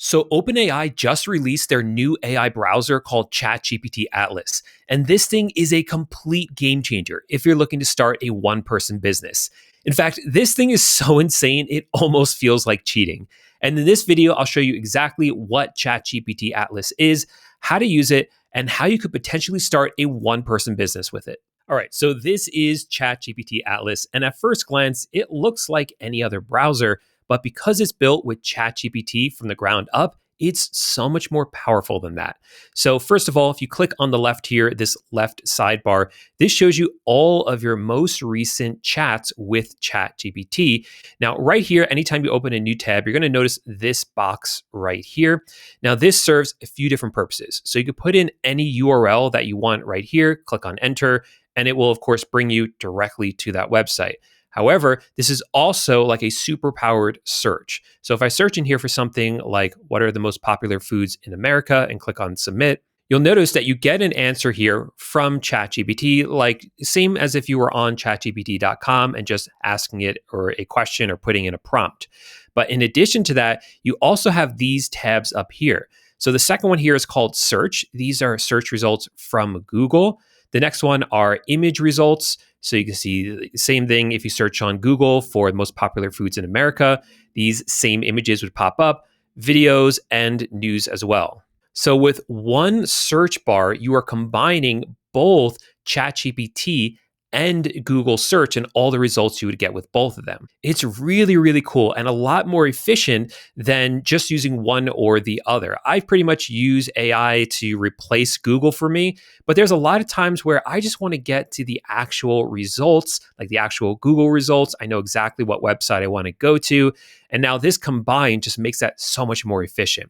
So, OpenAI just released their new AI browser called ChatGPT Atlas. And this thing is a complete game changer if you're looking to start a one person business. In fact, this thing is so insane, it almost feels like cheating. And in this video, I'll show you exactly what ChatGPT Atlas is, how to use it, and how you could potentially start a one person business with it. All right, so this is ChatGPT Atlas. And at first glance, it looks like any other browser. But because it's built with ChatGPT from the ground up, it's so much more powerful than that. So first of all, if you click on the left here, this left sidebar, this shows you all of your most recent chats with ChatGPT. Now, right here, anytime you open a new tab, you're going to notice this box right here. Now, this serves a few different purposes. So you could put in any URL that you want right here, click on enter, and it will, of course, bring you directly to that website. However, this is also like a super powered search. So if I search in here for something like what are the most popular foods in America and click on submit, you'll notice that you get an answer here from ChatGPT, like same as if you were on chatgpt.com and just asking it or a question or putting in a prompt. But in addition to that, you also have these tabs up here. So the second one here is called search. These are search results from Google. The next one are image results. So you can see the same thing if you search on Google for the most popular foods in America, these same images would pop up, videos and news as well. So with one search bar, you are combining both ChatGPT and Google search and all the results you would get with both of them. It's really, really cool and a lot more efficient than just using one or the other. I pretty much use AI to replace Google for me, but there's a lot of times where I just want to get to the actual results, like the actual Google results. I know exactly what website I want to go to. And now this combined just makes that so much more efficient.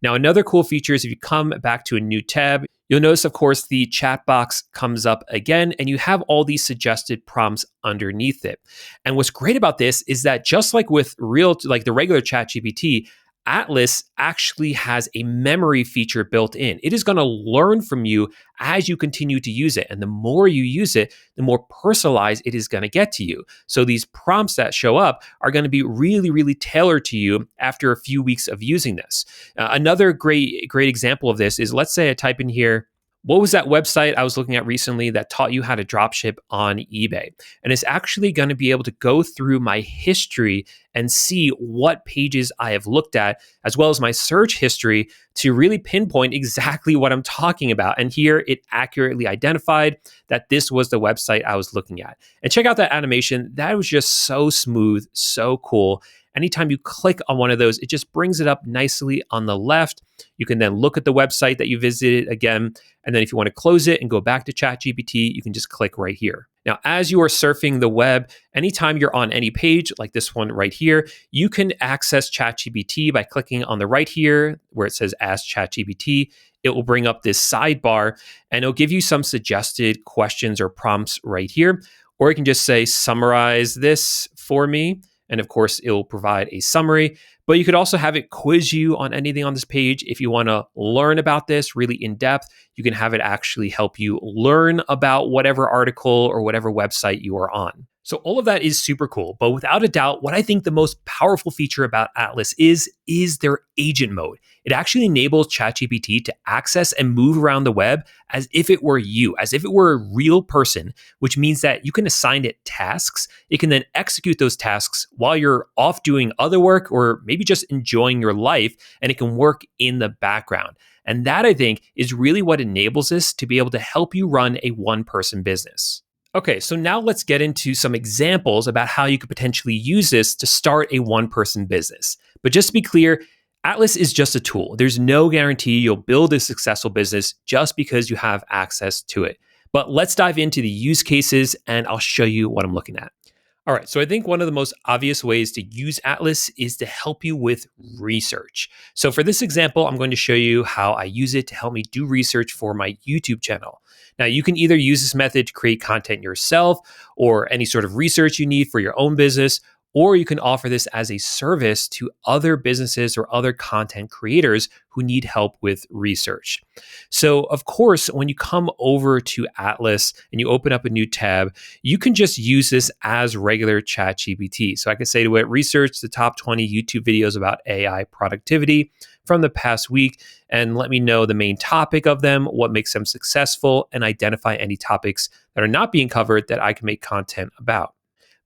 Now, another cool feature is if you come back to a new tab, you'll notice, of course, the chat box comes up again, and you have all these suggested prompts underneath it. And what's great about this is that just like with like the regular ChatGPT, Atlas actually has a memory feature built in. It is going to learn from you as you continue to use it. And the more you use it, the more personalized it is going to get to you. So these prompts that show up are going to be really, really tailored to you after a few weeks of using this. Another great example of this is, let's say I type in here, what was that website I was looking at recently that taught you how to dropship on eBay? And it's actually going to be able to go through my history and see what pages I have looked at, as well as my search history, to really pinpoint exactly what I'm talking about. And here it accurately identified that this was the website I was looking at. And check out that animation. That was just so smooth, so cool. Anytime you click on one of those, it just brings it up nicely on the left. You can then look at the website that you visited again. And then if you want to close it and go back to ChatGPT, you can just click right here. Now, as you are surfing the web, anytime you're on any page like this one right here, you can access ChatGPT by clicking on the right here where it says Ask ChatGPT. It will bring up this sidebar and it'll give you some suggested questions or prompts right here. Or you can just say, summarize this for me. And of course, it will provide a summary, but you could also have it quiz you on anything on this page. If you want to learn about this really in depth, you can have it actually help you learn about whatever article or whatever website you are on. So all of that is super cool, but without a doubt, what I think the most powerful feature about Atlas is their agent mode. It actually enables ChatGPT to access and move around the web as if it were you, as if it were a real person, which means that you can assign it tasks. It can then execute those tasks while you're off doing other work or maybe just enjoying your life, and it can work in the background. And that, I think, is really what enables this to be able to help you run a one-person business. Okay, so now let's get into some examples about how you could potentially use this to start a one-person business. But just to be clear, Atlas is just a tool. There's no guarantee you'll build a successful business just because you have access to it. But let's dive into the use cases and I'll show you what I'm looking at. All right, so I think one of the most obvious ways to use Atlas is to help you with research. So for this example, I'm going to show you how I use it to help me do research for my YouTube channel. Now, you can either use this method to create content yourself or any sort of research you need for your own business, or you can offer this as a service to other businesses or other content creators who need help with research. So, of course, when you come over to Atlas and you open up a new tab, you can just use this as regular ChatGPT. So I can say to it, research the top 20 YouTube videos about AI productivity from the past week and let me know the main topic of them, what makes them successful, and identify any topics that are not being covered that I can make content about.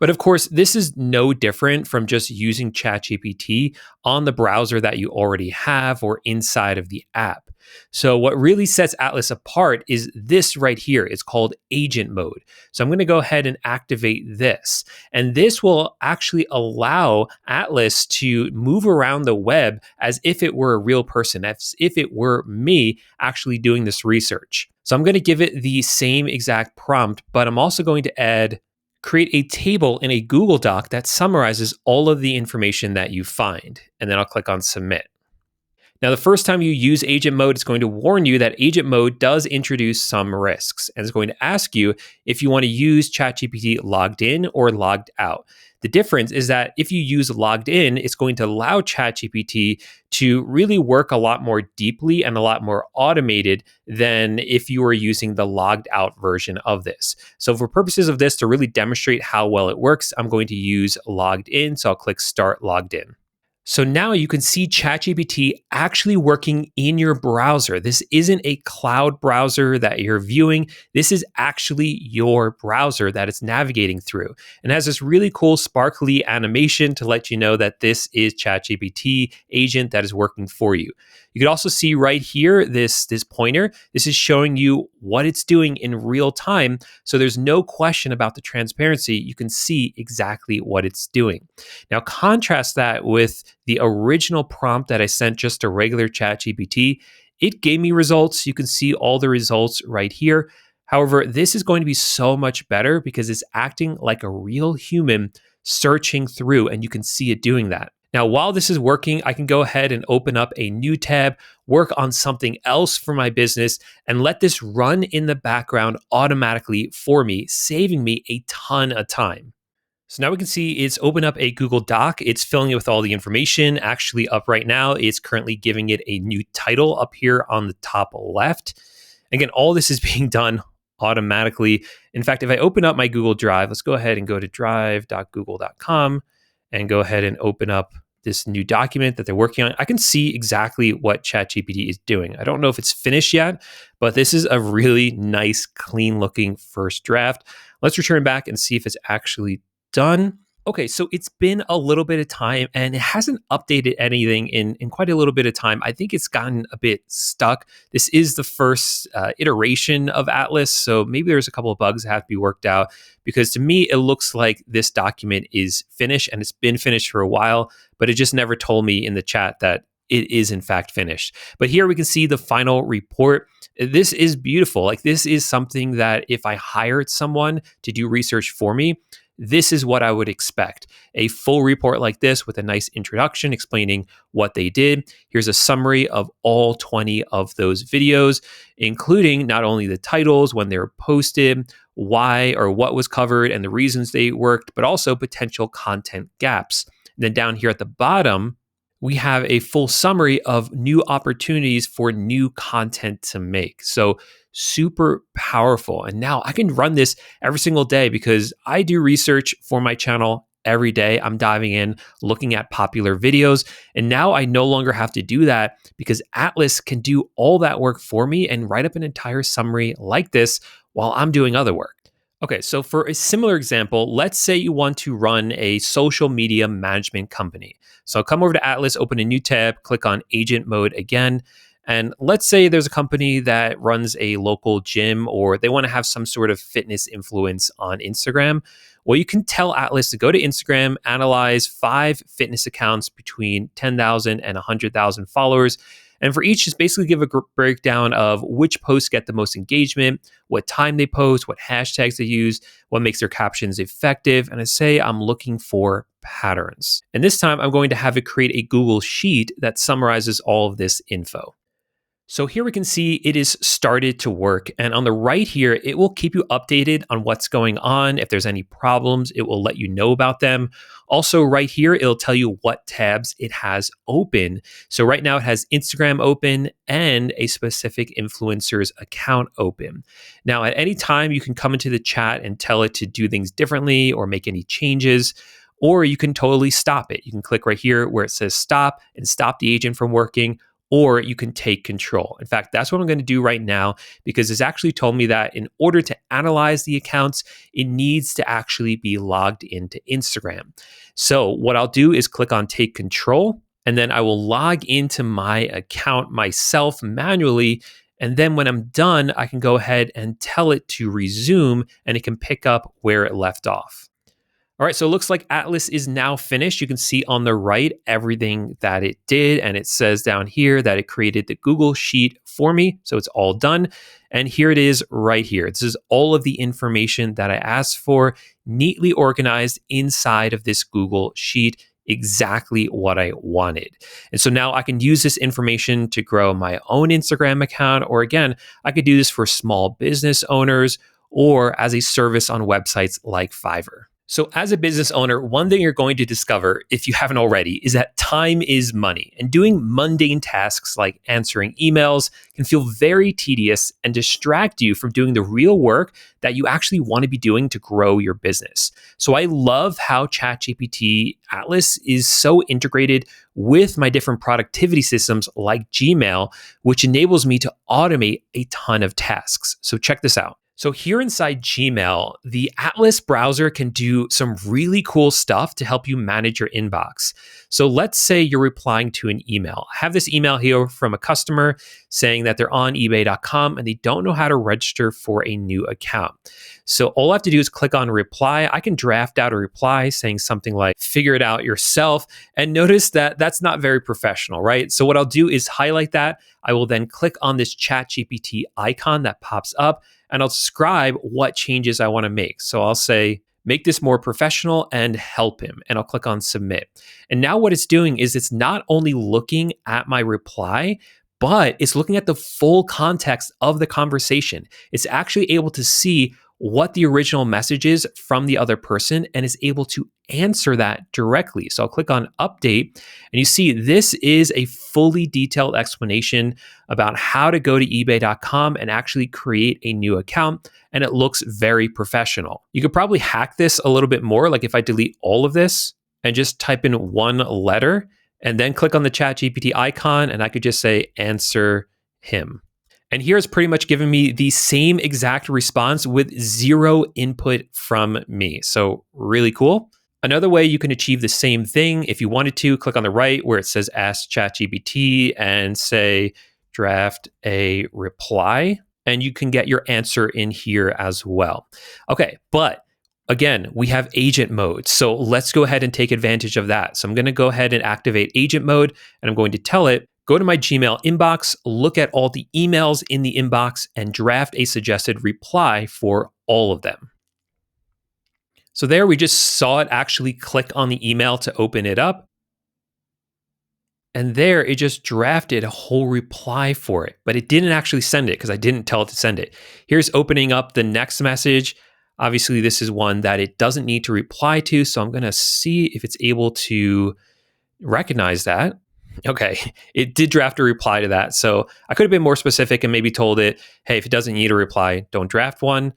But of course, this is no different from just using ChatGPT on the browser that you already have or inside of the app. So, what really sets Atlas apart is this right here. It's called agent mode. So, I'm going to go ahead and activate this. And this will actually allow Atlas to move around the web as if it were a real person, as if it were me actually doing this research. So, I'm going to give it the same exact prompt, but I'm also going to add create a table in a Google Doc that summarizes all of the information that you find. And then I'll click on submit. Now, the first time you use agent mode, it's going to warn you that agent mode does introduce some risks, and it's going to ask you if you want to use ChatGPT logged in or logged out. The difference is that if you use logged in, it's going to allow ChatGPT to really work a lot more deeply and a lot more automated than if you were using the logged out version of this. So for purposes of this, to really demonstrate how well it works, I'm going to use logged in. So I'll click start logged in. So now you can see ChatGPT actually working in your browser. This isn't a cloud browser that you're viewing. This is actually your browser that it's navigating through. And has this really cool sparkly animation to let you know that this is ChatGPT agent that is working for you. You can also see right here, this pointer. This is showing you what it's doing in real time. So there's no question about the transparency. You can see exactly what it's doing. Now contrast that with the original prompt that I sent just a regular ChatGPT. It gave me results. You can see all the results right here. However, this is going to be so much better because it's acting like a real human searching through, and you can see it doing that. Now, while this is working, I can go ahead and open up a new tab, work on something else for my business, and let this run in the background automatically for me, saving me a ton of time. So now we can see it's opened up a Google Doc. It's filling it with all the information. Actually, up right now, it's currently giving it a new title up here on the top left. Again, all this is being done automatically. In fact, if I open up my Google Drive, let's go ahead and go to drive.google.com and go ahead and open up this new document that they're working on. I can see exactly what ChatGPT is doing. I don't know if it's finished yet, but this is a really nice, clean looking first draft. Let's return back and see if it's actually done. Okay, so it's been a little bit of time and it hasn't updated anything in quite a little bit of time. I think it's gotten a bit stuck. This is the first iteration of Atlas, so maybe there's a couple of bugs that have to be worked out because to me, it looks like this document is finished and it's been finished for a while, but it just never told me in the chat that it is in fact finished. But here we can see the final report. This is beautiful. Like this is something that if I hired someone to do research for me, this is what I would expect. A full report like this with a nice introduction explaining what they did. Here's a summary of all 20 of those videos, including not only the titles, when they were posted, why or what was covered, and the reasons they worked, but also potential content gaps. And then down here at the bottom, we have a full summary of new opportunities for new content to make. So super powerful. And now I can run this every single day because I do research for my channel every day. I'm diving in, looking at popular videos. And now I no longer have to do that because Atlas can do all that work for me and write up an entire summary like this while I'm doing other work. Okay, so for a similar example, let's say you want to run a social media management company. So come over to Atlas, open a new tab, click on agent mode again. And let's say there's a company that runs a local gym or they want to have some sort of fitness influence on Instagram. Well, you can tell Atlas to go to Instagram, analyze 5 fitness accounts between 10,000 and 100,000 followers. And for each, just basically give a breakdown of which posts get the most engagement, what time they post, what hashtags they use, what makes their captions effective. And I say I'm looking for patterns. And this time I'm going to have it create a Google Sheet that summarizes all of this info. So here we can see it is started to work. And on the right here, it will keep you updated on what's going on. If there's any problems, it will let you know about them. Also, right here, it'll tell you what tabs it has open. So right now it has Instagram open and a specific influencer's account open. Now, at any time, you can come into the chat and tell it to do things differently or make any changes. Or you can totally stop it. You can click right here where it says stop and stop the agent from working, or you can take control. In fact, that's what I'm going to do right now because it's actually told me that in order to analyze the accounts, it needs to actually be logged into Instagram. So what I'll do is click on take control, and then I will log into my account myself manually. And then when I'm done, I can go ahead and tell it to resume and it can pick up where it left off. All right, so it looks like Atlas is now finished. You can see on the right everything that it did, and it says down here that it created the Google Sheet for me. So it's all done. And here it is right here. This is all of the information that I asked for, neatly organized inside of this Google Sheet, exactly what I wanted. And so now I can use this information to grow my own Instagram account, or again, I could do this for small business owners or as a service on websites like Fiverr. So as a business owner, one thing you're going to discover, if you haven't already, is that time is money. And doing mundane tasks like answering emails can feel very tedious and distract you from doing the real work that you actually want to be doing to grow your business. So I love how ChatGPT Atlas is so integrated with my different productivity systems like Gmail, which enables me to automate a ton of tasks. So check this out. So here inside Gmail, the Atlas browser can do some really cool stuff to help you manage your inbox. So let's say you're replying to an email. I have this email here from a customer saying that they're on ebay.com and they don't know how to register for a new account. So all I have to do is click on reply. I can draft out a reply saying something like, figure it out yourself. And notice that that's not very professional, right? So what I'll do is highlight that. I will then click on this ChatGPT icon that pops up, and I'll describe what changes I want to make. So I'll say, make this more professional and help him. And I'll click on submit. And now what it's doing is it's not only looking at my reply, but it's looking at the full context of the conversation. It's actually able to see what the original message is from the other person and is able to answer that directly. So I'll click on update, and you see this is a fully detailed explanation about how to go to ebay.com and actually create a new account, and it looks very professional. You could probably hack this a little bit more, like if I delete all of this and just type in one letter and then click on the ChatGPT icon, and I could just say answer him. And here it's pretty much giving me the same exact response with zero input from me. So really cool. Another way you can achieve the same thing, if you wanted to, click on the right where it says Ask ChatGPT and say draft a reply, and you can get your answer in here as well. Okay, but again, we have agent mode. So let's go ahead and take advantage of that. So I'm going to go ahead and activate agent mode, and I'm going to tell it, go to my Gmail inbox, look at all the emails in the inbox, and draft a suggested reply for all of them. So there we just saw it actually click on the email to open it up. And there it just drafted a whole reply for it, but it didn't actually send it because I didn't tell it to send it. Here's opening up the next message. Obviously, this is one that it doesn't need to reply to. So I'm going to see if it's able to recognize that. Okay, it did draft a reply to that. So I could have been more specific and maybe told it, hey, if it doesn't need a reply, don't draft one.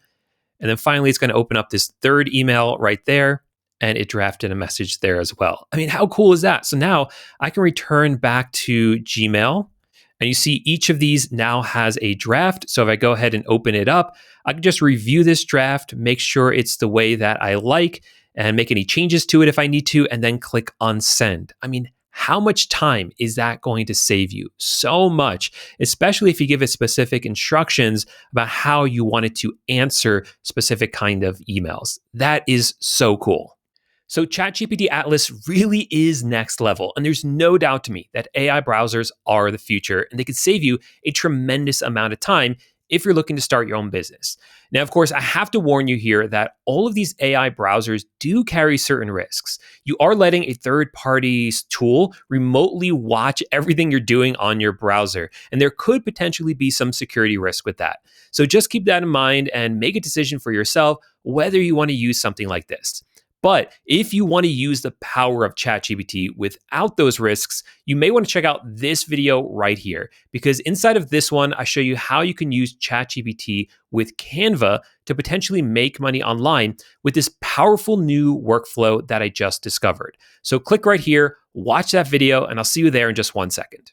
And then finally, it's going to open up this third email right there, and it drafted a message there as well. I mean, how cool is that? So now I can return back to Gmail, and you see each of these now has a draft. So if I go ahead and open it up, I can just review this draft, make sure it's the way that I like, and make any changes to it if I need to, and then click on send. I mean, how much time is that going to save you? So much, especially if you give it specific instructions about how you want it to answer specific kind of emails. That is so cool. So ChatGPT Atlas really is next level, and there's no doubt to me that AI browsers are the future, and they could save you a tremendous amount of time if you're looking to start your own business. Now, of course, I have to warn you here that all of these AI browsers do carry certain risks. You are letting a third party's tool remotely watch everything you're doing on your browser, and there could potentially be some security risk with that. So just keep that in mind and make a decision for yourself whether you want to use something like this. But if you want to use the power of ChatGPT without those risks, you may want to check out this video right here, because inside of this one, I show you how you can use ChatGPT with Canva to potentially make money online with this powerful new workflow that I just discovered. So click right here, watch that video, and I'll see you there in just 1 second.